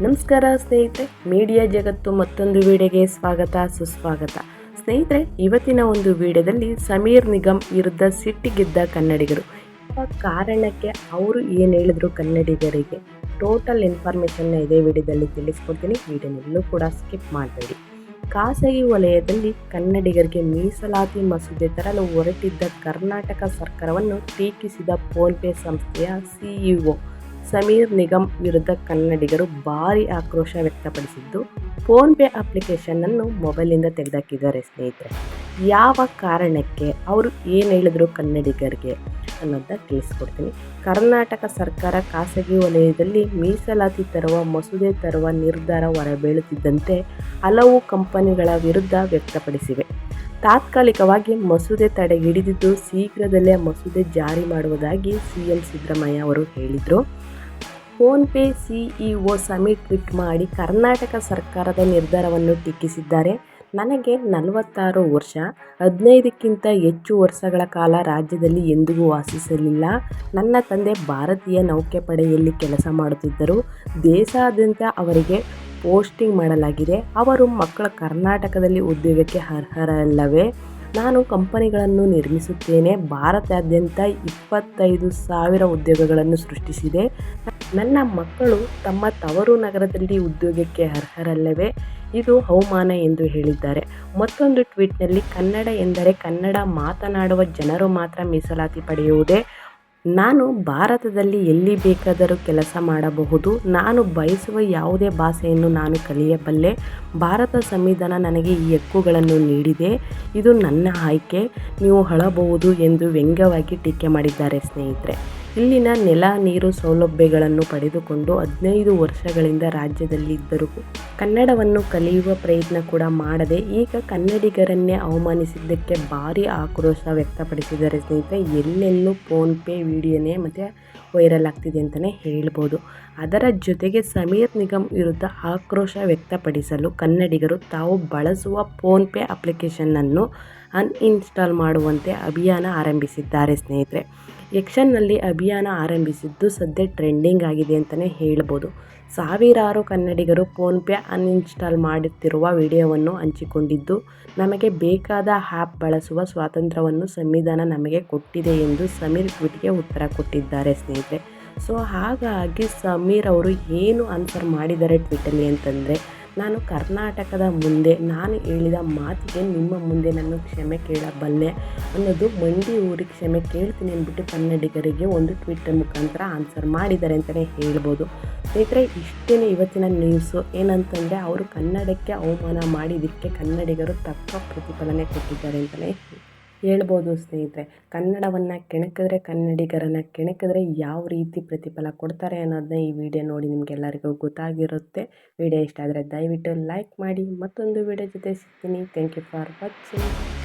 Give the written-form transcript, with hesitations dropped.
ನಮಸ್ಕಾರ ಸ್ನೇಹಿತರೆ, ಮೀಡಿಯಾ ಜಗತ್ತು ಮತ್ತೊಂದು ವಿಡಿಯೋಗೆ ಸ್ವಾಗತ ಸುಸ್ವಾಗತ. ಸ್ನೇಹಿತರೆ, ಇವತ್ತಿನ ಒಂದು ವಿಡಿಯೋದಲ್ಲಿ ಸಮೀರ್ ನಿಗಮ್ ವಿರುದ್ಧ ಸಿಟ್ಟಿಗೆದ್ದ ಕನ್ನಡಿಗರು, ಕಾರಣಕ್ಕೆ ಅವರು ಏನು ಹೇಳಿದ್ರು ಕನ್ನಡಿಗರಿಗೆ, ಟೋಟಲ್ ಇನ್ಫಾರ್ಮೇಷನ್ನ ಇದೇ ವಿಡಿಯೋದಲ್ಲಿ ತಿಳಿಸ್ಕೊಡ್ತೀನಿ. ವಿಡಿಯೋನೆಲ್ಲೂ ಕೂಡ ಸ್ಕಿಪ್ ಮಾಡಬೇಡಿ. ಖಾಸಗಿ ವಲಯದಲ್ಲಿ ಕನ್ನಡಿಗರಿಗೆ ಮೀಸಲಾತಿ ಮಸೂದೆ ತರಲು ಹೊರಟಿದ್ದ ಕರ್ನಾಟಕ ಸರ್ಕಾರವನ್ನು ಟೀಕಿಸಿದ ಫೋನ್ಪೇ ಸಂಸ್ಥೆಯ ಸಿಇಒ ಸಮೀರ್ ನಿಗಮ್ ವಿರುದ್ಧ ಕನ್ನಡಿಗರು ಭಾರಿ ಆಕ್ರೋಶ ವ್ಯಕ್ತಪಡಿಸಿದ್ದು, ಫೋನ್ಪೇ ಅಪ್ಲಿಕೇಶನನ್ನು ಮೊಬೈಲಿಂದ ತೆಗೆದಾಕಿದ್ದಾರೆ. ಸ್ನೇಹಿತರೆ, ಯಾವ ಕಾರಣಕ್ಕೆ ಅವರು ಏನು ಹೇಳಿದ್ರು ಕನ್ನಡಿಗರಿಗೆ ಅನ್ನೋದನ್ನ ತಿಳಿಸ್ಕೊಡ್ತೀನಿ. ಕರ್ನಾಟಕ ಸರ್ಕಾರ ಖಾಸಗಿ ವಲಯದಲ್ಲಿ ಮೀಸಲಾತಿ ತರುವ ಮಸೂದೆ ತರುವ ನಿರ್ಧಾರ ಹೊರಬೀಳುತ್ತಿದ್ದಂತೆ ಹಲವು ಕಂಪನಿಗಳ ವಿರುದ್ಧ ವ್ಯಕ್ತಪಡಿಸಿವೆ. ತಾತ್ಕಾಲಿಕವಾಗಿ ಮಸೂದೆ ತಡೆ ಹಿಡಿದಿದ್ದು, ಶೀಘ್ರದಲ್ಲೇ ಮಸೂದೆ ಜಾರಿ ಮಾಡುವುದಾಗಿ ಸಿಎಂ ಸಿದ್ದರಾಮಯ್ಯ ಅವರು ಹೇಳಿದರು. ಫೋನ್ಪೇ ಸಿಇಒ ಸಮೀರ್ ಟ್ವೀಟ್ ಮಾಡಿ ಕರ್ನಾಟಕ ಸರ್ಕಾರದ ನಿರ್ಧಾರವನ್ನು ಟೀಕಿಸಿದ್ದಾರೆ. ನನಗೆ 46 ವರ್ಷ, 15ಕ್ಕಿಂತ ಹೆಚ್ಚು ವರ್ಷಗಳ ಕಾಲ ರಾಜ್ಯದಲ್ಲಿ ಎಂದಿಗೂ ವಾಸಿಸಲಿಲ್ಲ. ನನ್ನ ತಂದೆ ಭಾರತೀಯ ನೌಕಾಪಡೆಯಲ್ಲಿ ಕೆಲಸ ಮಾಡುತ್ತಿದ್ದರು. ದೇಶಾದ್ಯಂತ ಅವರಿಗೆ ಪೋಸ್ಟಿಂಗ್ ಮಾಡಲಾಗಿದೆ. ಅವರು ಮಕ್ಕಳು ಕರ್ನಾಟಕದಲ್ಲಿ ಉದ್ಯೋಗಕ್ಕೆ ಅರ್ಹರಲ್ಲವೇ? ನಾನು ಕಂಪನಿಗಳನ್ನು ನಿರ್ಮಿಸುತ್ತೇನೆ. ಭಾರತಾದ್ಯಂತ 25,000 ಉದ್ಯೋಗಗಳನ್ನು ಸೃಷ್ಟಿಸಿದೆ. ನನ್ನ ಮಕ್ಕಳು ತಮ್ಮ ತವರು ನಗರದಲ್ಲಿ ಉದ್ಯೋಗಕ್ಕೆ ಅರ್ಹರಲ್ಲವೇ? ಇದು ಅವಮಾನ ಎಂದು ಹೇಳಿದ್ದಾರೆ. ಮತ್ತೊಂದು ಟ್ವೀಟ್ನಲ್ಲಿ, ಕನ್ನಡ ಎಂದರೆ ಕನ್ನಡ ಮಾತನಾಡುವ ಜನರು ಮಾತ್ರ ಮೀಸಲಾತಿ ಪಡೆಯುವುದೇ? ನಾನು ಭಾರತದಲ್ಲಿ ಎಲ್ಲಿ ಬೇಕಾದರೂ ಕೆಲಸ ಮಾಡಬಹುದು. ನಾನು ಬಯಸುವ ಯಾವುದೇ ಭಾಷೆಯನ್ನು ನಾನು ಕಲಿಯಬಲ್ಲೆ. ಭಾರತ ಸಂವಿಧಾನ ನನಗೆ ಈ ಹಕ್ಕುಗಳನ್ನು ನೀಡಿದೆ. ಇದು ನನ್ನ ಆಯ್ಕೆ. ನೀವು ಅಳಬಹುದು ಎಂದು ವ್ಯಂಗ್ಯವಾಗಿ ಟೀಕೆ ಮಾಡಿದ್ದಾರೆ. ಸ್ನೇಹಿತರೆ, ಇಲ್ಲಿನ ನೆಲ ನೀರು ಸೌಲಭ್ಯಗಳನ್ನು ಪಡೆದುಕೊಂಡು 15 ವರ್ಷಗಳಿಂದ ರಾಜ್ಯದಲ್ಲಿದ್ದರೂ ಕನ್ನಡವನ್ನು ಕಲಿಯುವ ಪ್ರಯತ್ನ ಕೂಡ ಮಾಡದೆ ಈಗ ಕನ್ನಡಿಗರನ್ನೇ ಅವಮಾನಿಸಿದ್ದಕ್ಕೆ ಭಾರಿ ಆಕ್ರೋಶ ವ್ಯಕ್ತಪಡಿಸಿದ್ದಾರೆ. ಸ್ನೇಹಿತರೆ, ಎಲ್ಲೆಲ್ಲೂ ಫೋನ್ಪೇ ವಿಡಿಯೋನೇ ಮತ್ತು ವೈರಲ್ ಆಗ್ತಿದೆ ಅಂತಲೇ ಹೇಳ್ಬೋದು. ಅದರ ಜೊತೆಗೆ ಸಮೀರ್ ನಿಗಮ್ ವಿರುದ್ಧ ಆಕ್ರೋಶ ವ್ಯಕ್ತಪಡಿಸಲು ಕನ್ನಡಿಗರು ತಾವು ಬಳಸುವ ಫೋನ್ಪೇ ಅಪ್ಲಿಕೇಶನನ್ನು ಅನ್ಇನ್ಸ್ಟಾಲ್ ಮಾಡುವಂತೆ ಅಭಿಯಾನ ಆರಂಭಿಸಿದ್ದಾರೆ. ಸ್ನೇಹಿತರೆ, ಎಕ್ಷನ್ನಲ್ಲಿ ಅಭಿಯಾನ ಆರಂಭಿಸಿದ್ದು ಸದ್ಯ ಟ್ರೆಂಡಿಂಗ್ ಆಗಿದೆ ಅಂತಲೇ ಹೇಳ್ಬೋದು. ಸಾವಿರಾರು ಕನ್ನಡಿಗರು ಫೋನ್ಪೇ ಅನ್ಇನ್ಸ್ಟಾಲ್ ಮಾಡುತ್ತಿರುವ ವಿಡಿಯೋವನ್ನು ಹಂಚಿಕೊಂಡಿದ್ದು, ನಮಗೆ ಬೇಕಾದ ಆ್ಯಪ್ ಬಳಸುವ ಸ್ವಾತಂತ್ರ್ಯವನ್ನು ಸಂವಿಧಾನ ನಮಗೆ ಕೊಟ್ಟಿದೆ ಎಂದು ಸಮೀರ್ ಟ್ವೀಟ್ಗೆ ಉತ್ತರ ಕೊಟ್ಟಿದ್ದಾರೆ. ಸ್ನೇಹಿತರೆ, ಸೊ ಹಾಗಾಗಿ ಸಮೀರ್ ಅವರು ಏನು ಆನ್ಸರ್ ಮಾಡಿದ್ದಾರೆ ಟ್ವೀಟಲ್ಲಿ ಅಂತಂದರೆ, ನಾನು ಕರ್ನಾಟಕದ ಮುಂದೆ ನಾನು ಹೇಳಿದ ಮಾತಿಗೆ ನಿಮ್ಮ ಮುಂದೆ ನಾನು ಕ್ಷಮೆ ಕೇಳಬಲ್ಲೆ ಅನ್ನೋದು ಮಂಡಿ ಊರಿ ಕ್ಷಮೆ ಕೇಳ್ತೀನಿ ಅಂದ್ಬಿಟ್ಟು ಕನ್ನಡಿಗರಿಗೆ ಒಂದು ಟ್ವೀಟ್ ಮುಖಾಂತರ ಆನ್ಸರ್ ಮಾಡಿದ್ದಾರೆ ಅಂತಲೇ ಹೇಳ್ಬೋದು. ಸ್ನೇಹಿತರೆ, ಇಷ್ಟೇ ಇವತ್ತಿನ ನ್ಯೂಸು. ಏನಂತಂದರೆ, ಅವರು ಕನ್ನಡಕ್ಕೆ ಅವಮಾನ ಮಾಡಿದ್ದಕ್ಕೆ ಕನ್ನಡಿಗರು ತಕ್ಕ ಪ್ರತಿಫಲನೆ ಕೊಟ್ಟಿದ್ದಾರೆ ಅಂತಲೇ ಹೇಳ್ಬೋದು. ಸ್ನೇಹಿತರೆ, ಕನ್ನಡವನ್ನು ಕೆಣಕಿದ್ರೆ, ಕನ್ನಡಿಗರನ್ನು ಕೆಣಕಿದ್ರೆ ಯಾವ ರೀತಿ ಪ್ರತಿಫಲ ಕೊಡ್ತಾರೆ ಅನ್ನೋದನ್ನ ಈ ವಿಡಿಯೋ ನೋಡಿ ನಿಮಗೆಲ್ಲರಿಗೂ ಗೊತ್ತಾಗಿರುತ್ತೆ. ವಿಡಿಯೋ ಇಷ್ಟ ಆದರೆ ದಯವಿಟ್ಟು ಲೈಕ್ ಮಾಡಿ. ಮತ್ತೊಂದು ವಿಡಿಯೋ ಜೊತೆ ಸಿಗ್ತೀನಿ. Thank you for watching.